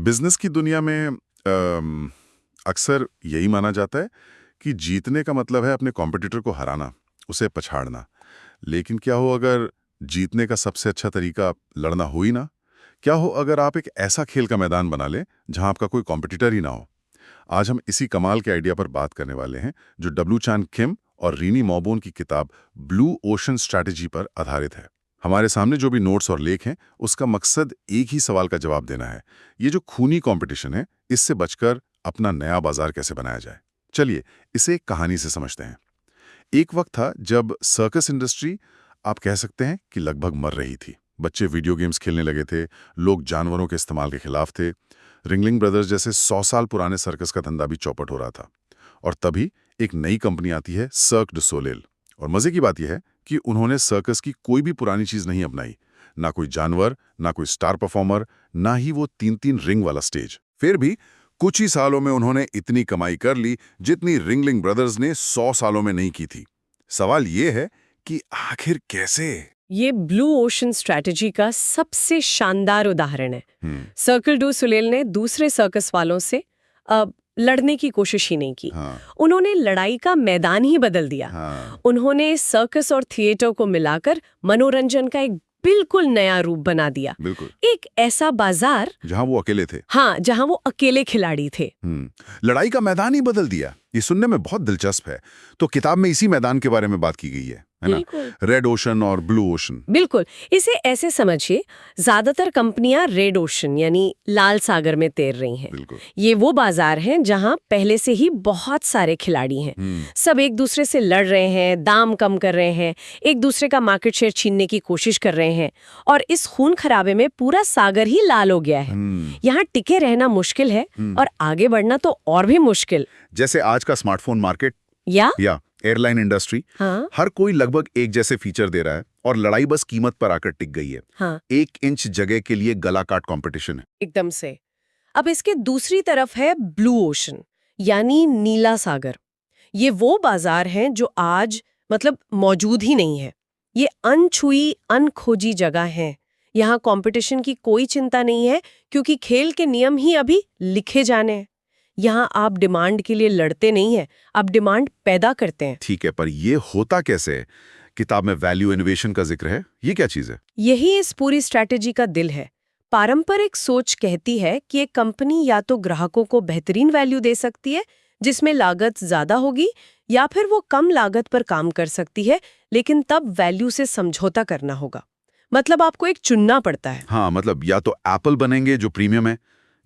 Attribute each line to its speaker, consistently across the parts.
Speaker 1: Business की दुनिया में अक्सर यही माना जाता है कि जीतने का मतलब है अपने कॉम्पिटिटर को हराना, उसे पछाड़ना। लेकिन क्या हो अगर जीतने का सबसे अच्छा तरीका लड़ना हो ही ना? क्या हो अगर आप एक ऐसा खेल का मैदान बना लें जहां आपका कोई कॉम्पिटिटर ही ना हो? आज हम इसी कमाल के आइडिया पर बात करने वाले हैं जो डब्ल्यू चान किम और रीनी मॉबोन की किताब ब्लू ओशन स्ट्रैटेजी पर आधारित है। हमारे सामने जो भी नोट्स और लेख हैं उसका मकसद एक ही सवाल का जवाब देना है। ये जो खूनी कंपटीशन है इससे बचकर अपना नया बाजार कैसे बनाया जाए। चलिए इसे एक कहानी से समझते हैं। एक वक्त था जब सर्कस इंडस्ट्री, आप कह सकते हैं कि लगभग मर रही थी। बच्चे वीडियो गेम्स खेलने लगे थे, लोग जानवरों के इस्तेमाल के खिलाफ थे। रिंगलिंग ब्रदर्स जैसे 100 साल पुराने सर्कस का धंधा भी चौपट हो रहा था। और तभी एक नई कंपनी आती है, सर्क डू सोलेल। और मजे की बात यह है कि उन्होंने सर्कस की कोई भी पुरानी चीज नहीं अपनाई। ना कोई जानवर, ना कोई स्टार परफॉर्मर, ना ही वो 3-3 रिंग वाला स्टेज। फिर भी कुछ ही सालों में उन्होंने इतनी कमाई कर ली जितनी रिंगलिंग ब्रदर्स ने 100 सालों में नहीं की थी। सवाल ये है कि आखिर कैसे?
Speaker 2: ये ब्लू ओशन स्ट्रैटेजी का सबसे शानदार उदाहरण है। सर्कल डू सोलेल ने दूसरे सर्कस वालों से लड़ने की कोशिश ही नहीं की। उन्होंने लड़ाई का मैदान ही बदल दिया। उन्होंने सर्कस और थिएटर को मिलाकर मनोरंजन का एक बिल्कुल नया रूप बना दिया। एक ऐसा बाजार
Speaker 1: जहां वो अकेले थे।
Speaker 2: हाँ, जहां वो अकेले खिलाड़ी थे।
Speaker 1: लड़ाई का मैदान ही बदल दिया। ये सुनने में बहुत दिलचस्प है। तो किताब में इसी मैदान के बारे में बात की गई है ना? रेड ओशन और ब्लू ओशन।
Speaker 2: बिल्कुल, इसे ऐसे समझिए, ज्यादातर कंपनियां रेड ओशन यानी लाल सागर में तैर रही हैं। ये वो बाजार हैं जहां पहले से ही बहुत सारे खिलाड़ी हैं। सब एक दूसरे से लड़ रहे हैं, दाम कम कर रहे हैं, एक दूसरे का मार्केट शेयर छीनने की कोशिश कर रहे हैं। और इस खून खराबे में पूरा सागर ही लाल हो गया है। यहाँ टिके रहना मुश्किल है और आगे बढ़ना तो और भी मुश्किल।
Speaker 1: जैसे आज का स्मार्टफोन मार्केट या एयरलाइन इंडस्ट्री। हर कोई लगभग एक जैसे फीचर दे रहा है और लड़ाई बस कीमत पर आकर टिक गई है। 1 इंच जगह के लिए गला काट कंपटीशन है।
Speaker 2: एकदम से। अब इसके दूसरी तरफ है ब्लू ओशन यानी नीला सागर। ये वो बाजार हैं जो आज मौजूद ही नहीं है। ये अनछुई अनखोजी जगह है। यहाँ कंपटीशन की कोई चिंता नहीं है क्योंकि खेल के नियम ही अभी लिखे जाने हैं। यहाँ आप डिमांड के लिए लड़ते नहीं हैं, आप डिमांड पैदा करते हैं।
Speaker 1: ठीक है, पर ये होता कैसे है? किताब में वैल्यू इनोवेशन का जिक्र है, ये क्या चीज है?
Speaker 2: यही इस पूरी स्ट्रैटेजी का दिल है। पारंपरिक सोच कहती है कि एक कंपनी या तो ग्राहकों को बेहतरीन वैल्यू दे सकती है जिसमें लागत ज्यादा होगी, या फिर वो कम लागत पर काम कर सकती है लेकिन तब वैल्यू से समझौता करना होगा। आपको एक चुनना पड़ता है।
Speaker 1: हाँ, या तो एप्पल बनेंगे जो प्रीमियम है,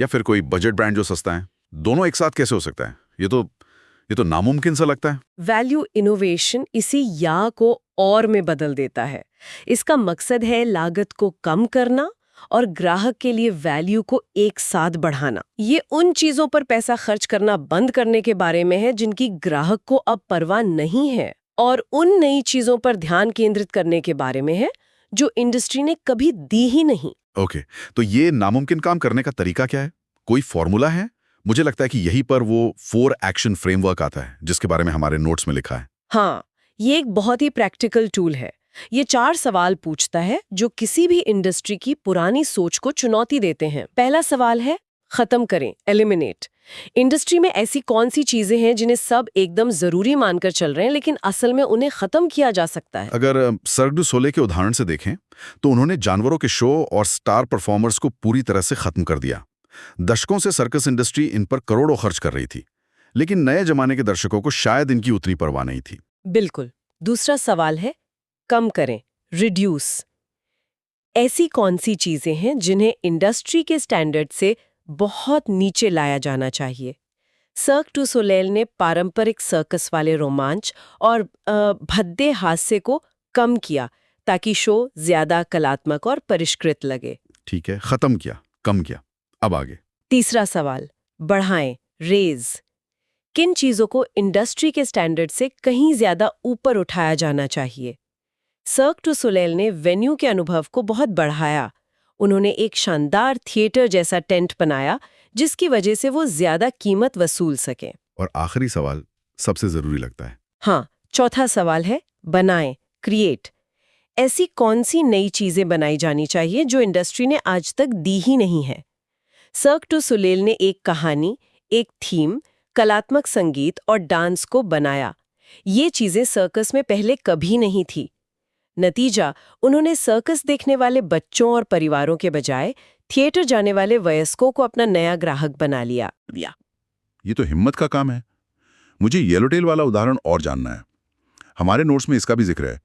Speaker 1: या फिर कोई बजट ब्रांड जो सस्ता है। दोनों एक साथ कैसे हो सकता है? ये तो नामुमकिन सा लगता है।
Speaker 2: वैल्यू इनोवेशन इसी या को और में बदल देता है। इसका मकसद है लागत को कम करना और ग्राहक के लिए वैल्यू को एक साथ बढ़ाना। ये उन चीजों पर पैसा खर्च करना बंद करने के बारे में है जिनकी ग्राहक को अब परवाह नहीं है, और उन नई चीजों पर ध्यान केंद्रित करने के बारे में है जो इंडस्ट्री ने कभी दी ही नहीं।
Speaker 1: ओके, तो ये नामुमकिन काम करने का तरीका क्या है? कोई फॉर्मूला है? मुझे लगता है कि यहीं पर वो 4 एक्शन फ्रेमवर्क आता है जिसके बारे में हमारे नोट्स में लिखा है।
Speaker 2: हाँ, ये एक बहुत ही प्रैक्टिकल टूल है। ये 4 सवाल पूछता है जो किसी भी इंडस्ट्री की पुरानी सोच को चुनौती देते हैं। पहला सवाल है, खत्म करें, एलिमिनेट। इंडस्ट्री में ऐसी कौन सी चीजें हैं जिन्हें सब एकदम जरूरी मानकर चल रहे हैं लेकिन असल में उन्हें खत्म किया जा सकता है?
Speaker 1: अगर सर्क डू सोलेल के उदाहरण से देखें तो उन्होंने जानवरों के शो और स्टार परफॉर्मर्स को पूरी तरह से खत्म कर दिया। दशकों से सर्कस इंडस्ट्री इन पर करोड़ों खर्च कर रही थी, लेकिन नए जमाने के दर्शकों को शायद इनकी उतनी परवाह नहीं थी।
Speaker 2: बिल्कुल। दूसरा सवाल है, कम करें, रिड्यूस। ऐसी कौन सी चीजें हैं जिन्हें इंडस्ट्री के स्टैंडर्ड से बहुत नीचे लाया जाना चाहिए? सर्क डू सोलेल ने पारंपरिक सर्कस वाले रोमांच और भद्दे हास्य को कम किया ताकि शो ज्यादा कलात्मक और परिष्कृत लगे।
Speaker 1: ठीक है, खत्म किया, कम किया, अब आगे।
Speaker 2: तीसरा सवाल, बढ़ाएं, रेज। किन चीजों को इंडस्ट्री के स्टैंडर्ड से कहीं ज्यादा ऊपर उठाया जाना चाहिए? सर्क डू सोलेल ने वेन्यू के अनुभव को बहुत बढ़ाया। उन्होंने एक शानदार थिएटर जैसा टेंट बनाया जिसकी वजह से वो ज्यादा कीमत वसूल सके।
Speaker 1: और आखिरी सवाल सबसे जरूरी लगता है।
Speaker 2: हाँ, चौथा सवाल है, बनाएं, क्रिएट। ऐसी कौन सी नई चीजें बनाई जानी चाहिए जो इंडस्ट्री ने आज तक दी ही नहीं है? सर्क टू सुलेल ने एक कहानी, एक थीम, कलात्मक संगीत और डांस को बनाया। ये चीजें सर्कस में पहले कभी नहीं थी। नतीजा, उन्होंने सर्कस देखने वाले बच्चों और परिवारों के बजाय थिएटर जाने वाले वयस्कों को अपना नया ग्राहक बना लिया।
Speaker 3: ये तो हिम्मत का काम है। मुझे येलोटेल वाला उदाहरण और जानना है। हमारे नोट्स में इसका भी जिक्र है।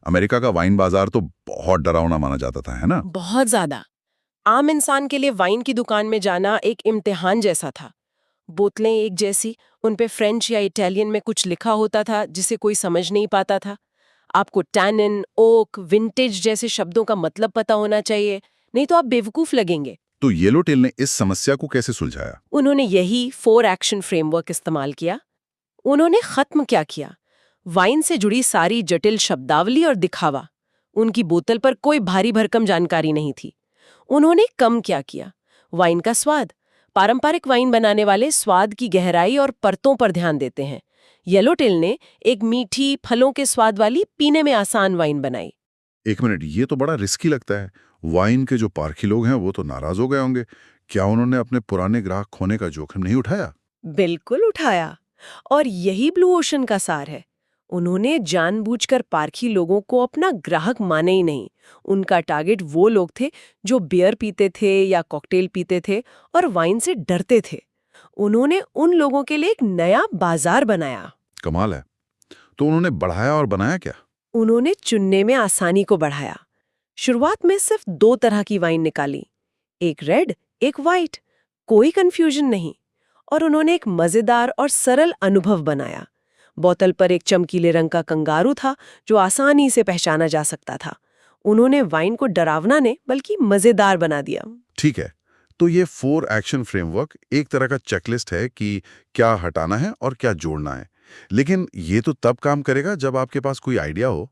Speaker 3: अमेरिका का वाइन बाजार तो बहुत डरावना माना जाता था, है ना?
Speaker 2: बहुत ज्यादा। आम इंसान के लिए वाइन की दुकान में जाना एक इम्तिहान जैसा था। बोतलें एक जैसी, उन पे फ्रेंच या इटालियन में कुछ लिखा होता था जिसे कोई समझ नहीं पाता था। आपको टैनिन, ओक, विंटेज जैसे शब्दों का मतलब पता होना चाहिए, नहीं तो आप बेवकूफ लगेंगे।
Speaker 3: तो येलोटेल ने इस समस्या को कैसे सुलझाया?
Speaker 2: उन्होंने यही 4 एक्शन फ्रेमवर्क इस्तेमाल किया। उन्होंने खत्म क्या किया? वाइन से जुड़ी सारी जटिल शब्दावली और दिखावा। उनकी बोतल पर कोई भारी भरकम जानकारी नहीं थी। उन्होंने कम क्या किया? वाइन का स्वाद। पारंपरिक वाइन बनाने वाले स्वाद की गहराई और परतों पर ध्यान देते हैं। येलोटेल ने एक मीठी, फलों के स्वाद वाली, पीने में आसान वाइन बनाई।
Speaker 3: एक मिनट, ये तो बड़ा रिस्की लगता है। वाइन के जो पारखी लोग हैं वो तो नाराज हो गए होंगे। क्या उन्होंने अपने पुराने ग्राहक खोने का जोखिम नहीं उठाया?
Speaker 2: बिल्कुल उठाया। और यही ब्लू ओशन का सार है। उन्होंने जानबूझकर पारखी लोगों को अपना ग्राहक माने ही नहीं। उनका टारगेट वो लोग थे जो बियर पीते थे या कॉकटेल पीते थे और वाइन से डरते थे। उन्होंने उन लोगों के लिए एक नया बाजार बनाया।
Speaker 3: कमाल है। तो उन्होंने बढ़ाया और बनाया क्या?
Speaker 2: उन्होंने चुनने में आसानी को बढ़ाया। शुरुआत में सिर्फ 2 तरह की वाइन निकाली, एक रेड, एक वाइट, कोई कंफ्यूजन नहीं। और उन्होंने एक मजेदार और सरल अनुभव बनाया। बोतल पर एक चमकीले रंग का कंगारू था जो आसानी से पहचाना जा सकता था। उन्होंने वाइन को डरावना नहीं बल्कि मजेदार बना दिया।
Speaker 3: ठीक है, तो ये 4 एक्शन फ्रेमवर्क एक तरह का चेकलिस्ट है कि क्या हटाना है और क्या जोड़ना है। लेकिन ये तो तब काम करेगा जब आपके पास कोई आइडिया हो।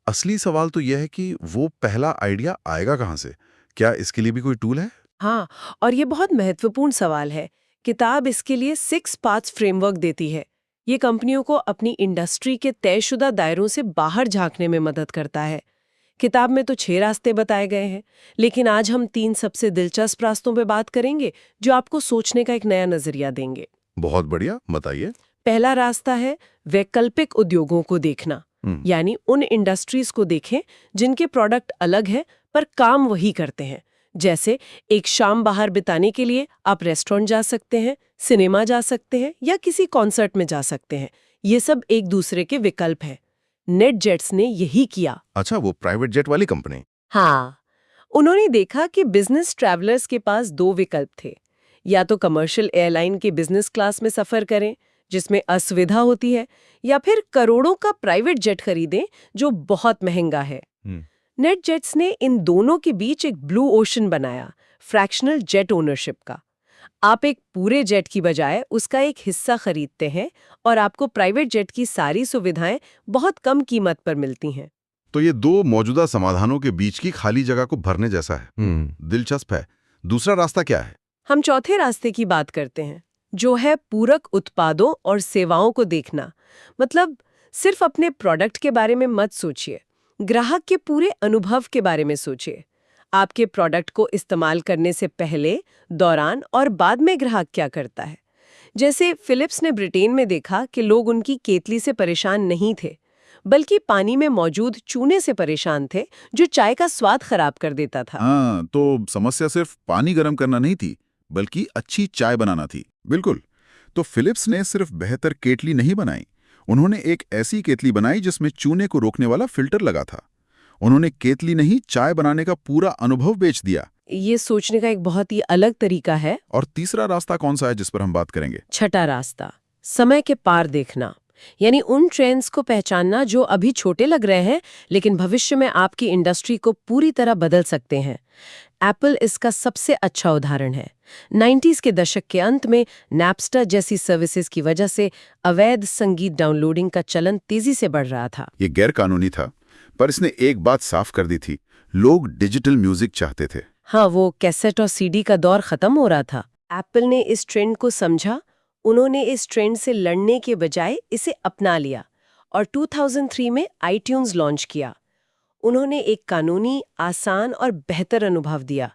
Speaker 3: असली सवाल तो यह है कि वो पहला आइडिया आएगा कहाँ से? क्या इसके लिए भी कोई टूल है?
Speaker 2: हाँ, और ये बहुत महत्वपूर्ण सवाल है। किताब इसके लिए 6 पार्ट्स फ्रेमवर्क देती है। ये कंपनियों को अपनी इंडस्ट्री के तयशुदा दायरों से बाहर झांकने में मदद करता है। किताब में तो 6 रास्ते बताए गए हैं, लेकिन आज हम 3 सबसे दिलचस्प रास्तों पे बात करेंगे जो आपको सोचने का एक नया नजरिया देंगे।
Speaker 3: बहुत बढ़िया, बताइए।
Speaker 2: पहला रास्ता है वैकल्पिक उद्योगों को देखना, यानी उन इंडस्ट्रीज को देखें जिनके प्रोडक्ट अलग हैं पर काम वही करते हैं। जैसे एक शाम बाहर बिताने के लिए आप रेस्टोरेंट जा सकते हैं, सिनेमा जा सकते हैं या किसी कॉन्सर्ट में जा सकते हैं। ये सब एक दूसरे के विकल्प हैं। नेटजेट्स ने यही किया।
Speaker 3: अच्छा, वो प्राइवेट जेट वाली कंपनी?
Speaker 2: हाँ, उन्होंने देखा कि बिजनेस ट्रैवलर्स के पास 2 विकल्प थे। या तो कमर्शियल एयरलाइन के बिजनेस क्लास में सफर करें जिसमें असुविधा होती है, या फिर करोड़ों का प्राइवेट जेट खरीदें जो बहुत महंगा है। नेटजेट्स ने इन दोनों के बीच एक ब्लू ओशन बनाया, फ्रैक्शनल जेट ओनरशिप का। आप एक पूरे जेट की बजाय उसका एक हिस्सा खरीदते हैं और आपको प्राइवेट जेट की सारी सुविधाएं बहुत कम कीमत पर मिलती हैं।
Speaker 3: तो ये 2 मौजूदा समाधानों के बीच की खाली जगह को भरने जैसा है। दिलचस्प है। दूसरा रास्ता क्या है?
Speaker 2: हम चौथे रास्ते की बात करते हैं, जो है पूरक उत्पादों और सेवाओं को देखना। मतलब सिर्फ अपने प्रोडक्ट के बारे में मत सोचिए, ग्राहक के पूरे अनुभव के बारे में सोचिए। आपके प्रोडक्ट को इस्तेमाल करने से पहले, दौरान और बाद में ग्राहक क्या करता है। जैसे फिलिप्स ने ब्रिटेन में देखा कि लोग उनकी केतली से परेशान नहीं थे, बल्कि पानी में मौजूद चूने से परेशान थे जो चाय का स्वाद खराब कर देता था।
Speaker 3: हाँ, तो समस्या सिर्फ पानी गर्म करना नहीं थी, बल्कि अच्छी चाय बनाना थी। बिल्कुल। तो फिलिप्स ने सिर्फ बेहतर केतली नहीं बनाई, उन्होंने एक ऐसी केतली बनाई जिसमें चूने को रोकने वाला फिल्टर लगा था। उन्होंने केतली नहीं, चाय बनाने का पूरा अनुभव बेच दिया।
Speaker 2: ये सोचने का एक बहुत ही अलग तरीका है।
Speaker 3: और तीसरा रास्ता कौन सा है जिस पर हम बात करेंगे?
Speaker 2: छठा रास्ता, समय के पार देखना, यानी उन ट्रेंड्स को पहचानना जो अभी छोटे लग रहे हैं लेकिन भविष्य में आपकी इंडस्ट्री को पूरी तरह बदल सकते हैं। एप्पल इसका सबसे अच्छा उदाहरण है। 90s के दशक के अंत में नैपस्टर जैसी सर्विसेज की वजह से अवैध संगीत डाउनलोडिंग का चलन तेजी से बढ़ रहा था।
Speaker 3: ये गैर कानूनी था, पर इसने एक बात साफ कर दी थी, लोग डिजिटल म्यूजिक चाहते थे।
Speaker 2: हाँ, वो कैसेट और सीडी का दौर खत्म हो रहा था। एप्पल ने इस ट्रेंड को समझा। उन्होंने इस ट्रेंड से लड़ने के बजाय इसे अपना लिया और 2003 में iTunes लॉन्च किया। उन्होंने एक कानूनी, आसान और बेहतर अनुभव दिया।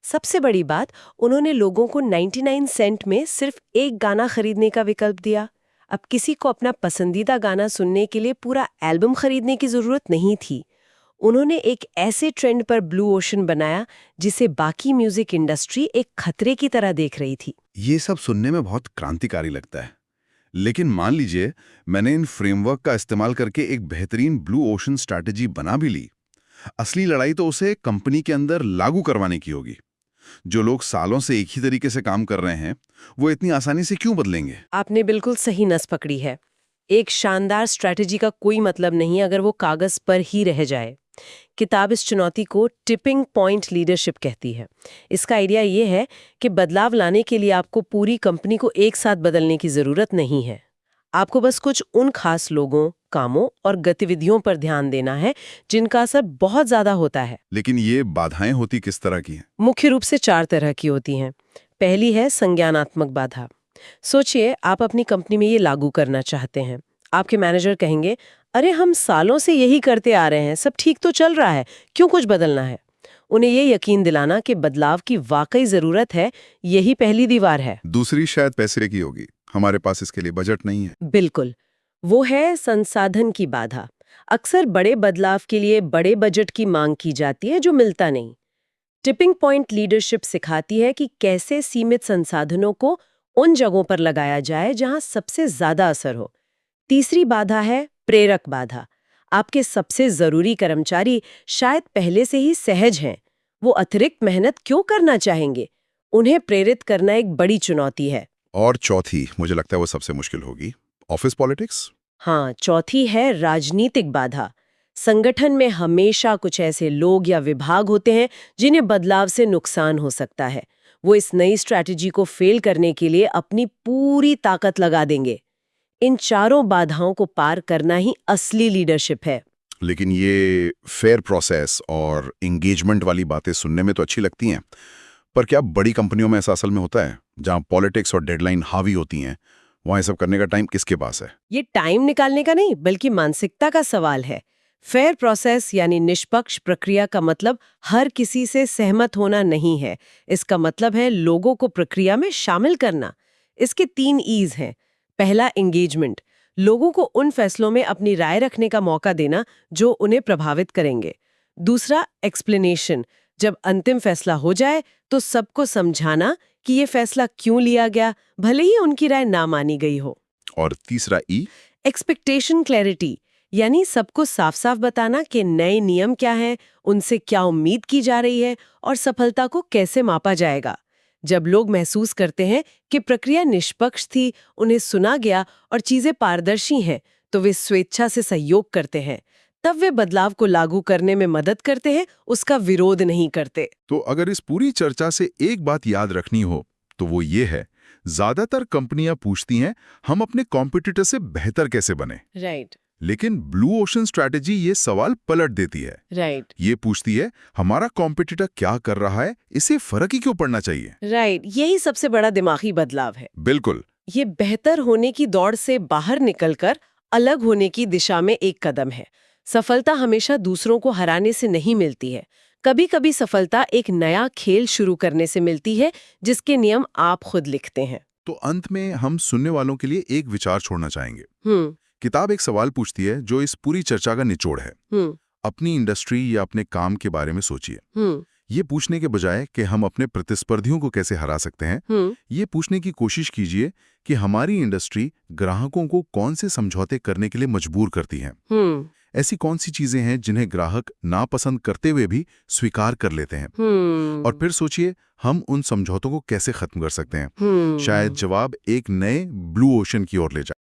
Speaker 2: सबसे बड़ी बात, उन्होंने लोगों को 99 सेंट में सिर्फ एक गाना खरीदने का विकल्प दिया। अब किसी को अपना पसंदीदा गाना सुनने के लिए पूरा एल्बम खरीदने की जरूरत नहीं थी। उन्होंने एक ऐसे ट्रेंड पर ब्लू ओशन बनाया जिसे बाकी म्यूजिक इंडस्ट्री एक खतरे की तरह देख रही थी।
Speaker 3: ये सब सुनने में बहुत क्रांतिकारी लगता है, लेकिन मान लीजिए मैंने इन फ्रेमवर्क का इस्तेमाल करके एक बेहतरीन ब्लू ओशन स्ट्रैटेजी बना भी ली। असली लड़ाई तो उसे कंपनी के अंदर लागू करवाने की होगी। जो लोग सालों से एक ही तरीके से काम कर रहे हैं, वो इतनी आसानी से क्यों बदलेंगे?
Speaker 2: आपने बिल्कुल सही नस पकड़ी है। एक शानदार स्ट्रैटेजी का कोई मतलब नहीं अगर वो कागज पर ही रह जाए। किताब इस चुनौती को टिपिंग पॉइंट लीडरशिप कहती है। इसका आइडिया ये है कि बदलाव लाने के लिए आपको पूरी कंपनी को एक साथ बदलने की जरूरत नहीं है। आपको बस कुछ उन खास लोगों, कामों और गतिविधियों पर ध्यान देना है जिनका असर बहुत ज्यादा होता है।
Speaker 3: लेकिन ये बाधाएं होती किस तरह की हैं?
Speaker 2: मुख्य रूप से 4 तरह की होती हैं। पहली है संज्ञानात्मक बाधा। सोचिए, आप अपनी कंपनी में ये लागू करना चाहते हैं। आपके मैनेजर कहेंगे, अरे हम सालों से यही करते आ रहे हैं, सब ठीक तो चल रहा है, क्यों कुछ बदलना है? उन्हें ये यकीन दिलाना कि बदलाव की वाकई जरूरत है, यही पहली दीवार है।
Speaker 3: दूसरी शायद पैसे की होगी, हमारे पास इसके लिए बजट नहीं है।
Speaker 2: बिल्कुल, वो है संसाधन की बाधा। अक्सर बड़े बदलाव के लिए बड़े बजट की मांग की जाती है जो मिलता नहीं। टिपिंग पॉइंट लीडरशिप सिखाती है कि कैसे सीमित संसाधनों को उन जगहों पर लगाया जाए जहां सबसे ज्यादा असर हो। तीसरी बाधा है प्रेरक बाधा। आपके सबसे जरूरी कर्मचारी शायद पहले से ही सहज हैं, वो अतिरिक्त मेहनत क्यों करना चाहेंगे? उन्हें प्रेरित करना एक बड़ी चुनौती है।
Speaker 3: और चौथी, मुझे लगता है वो सबसे मुश्किल होगी, ऑफिस पॉलिटिक्स।
Speaker 2: हाँ, चौथी है राजनीतिक बाधा। संगठन में हमेशा कुछ ऐसे लोग या विभाग होते हैं जिन्हें बदलाव से नुकसान हो सकता है। वो इस नई स्ट्रैटेजी को फेल करने के लिए अपनी पूरी ताकत लगा देंगे। इन चारों बाधाओं को पार करना ही असली लीडरशिप है।
Speaker 3: लेकिन ये फेयर प्रोसेस और एंगेजमेंट वाली बातें सुनने में तो अच्छी लगती हैं, पर क्या बड़ी कंपनियों में ऐसा असल में होता है? जहां पॉलिटिक्स और डेडलाइन हावी होती हैं, वहां ये सब करने का टाइम किसके पास है?
Speaker 2: ये टाइम निकालने का नहीं, बल्कि मानसिकता का सवाल है। फेयर प्रोसेस यानी निष्पक्ष प्रक्रिया का मतलब हर किसी से सहमत होना नहीं है। इसका मतलब है लोगों को प्रक्रिया में शामिल करना। इसके 3 ईज हैं। पहला, एंगेजमेंट। लोगों को उन फैसलों में अपनी राय रखने का मौका देना जो उन्हें प्रभावित करेंगे। दूसरा, एक्सप्लेनेशन। जब अंतिम फैसला हो जाए तो सबको समझाना कि ये फैसला क्यों लिया गया, भले ही उनकी राय ना मानी गई हो।
Speaker 3: और तीसरा ई,
Speaker 2: एक्सपेक्टेशन क्लैरिटी, यानी सबको साफ साफ बताना कि नए नियम क्या हैं, उनसे क्या उम्मीद की जा रही है और सफलता को कैसे मापा जाएगा। जब लोग महसूस करते हैं कि प्रक्रिया निष्पक्ष थी, उन्हें सुना गया और चीजें पारदर्शी हैं, तो वे स्वेच्छा से सहयोग करते हैं। तब वे बदलाव को लागू करने में मदद करते हैं, उसका विरोध नहीं करते।
Speaker 3: तो अगर इस पूरी चर्चा से एक बात याद रखनी हो तो वो ये है, ज्यादातर कंपनियां पूछती हैं हम अपने कॉम्पिटिटर से बेहतर कैसे बने।
Speaker 2: राइट,
Speaker 3: लेकिन ब्लू ओशन स्ट्रैटेजी ये सवाल पलट देती है।
Speaker 2: राइट,
Speaker 3: ये पूछती है हमारा कॉम्पिटिटर क्या कर रहा है, इसे फर्क ही क्यों पड़ना चाहिए।
Speaker 2: राइट, यही सबसे बड़ा दिमागी बदलाव है।
Speaker 3: बिल्कुल।
Speaker 2: ये बेहतर होने की दौड़ से बाहर निकलकर अलग होने की दिशा में एक कदम है। सफलता हमेशा दूसरों को हराने से नहीं मिलती है। कभी कभी सफलता एक नया खेल शुरू करने से मिलती है जिसके नियम आप खुद लिखते हैं।
Speaker 3: तो अंत में हम सुनने वालों के लिए एक विचार छोड़ना चाहेंगे।
Speaker 2: हम्म,
Speaker 3: किताब एक सवाल पूछती है जो इस पूरी चर्चा का निचोड़ है।
Speaker 2: हम्म,
Speaker 3: अपनी इंडस्ट्री या अपने काम के बारे में सोचिए।
Speaker 2: हम्म,
Speaker 3: ये पूछने के बजाय कि हम अपने प्रतिस्पर्धियों को कैसे हरा सकते हैं, ये पूछने की कोशिश कीजिए कि हमारी इंडस्ट्री ग्राहकों को कौन से समझौते करने के लिए मजबूर करती है। ऐसी कौन सी चीजें हैं जिन्हें ग्राहक नापसंद करते हुए भी स्वीकार कर लेते हैं। और फिर सोचिए हम उन समझौतों को कैसे खत्म कर सकते हैं। शायद जवाब एक नए ब्लू ओशन की ओर ले जाए।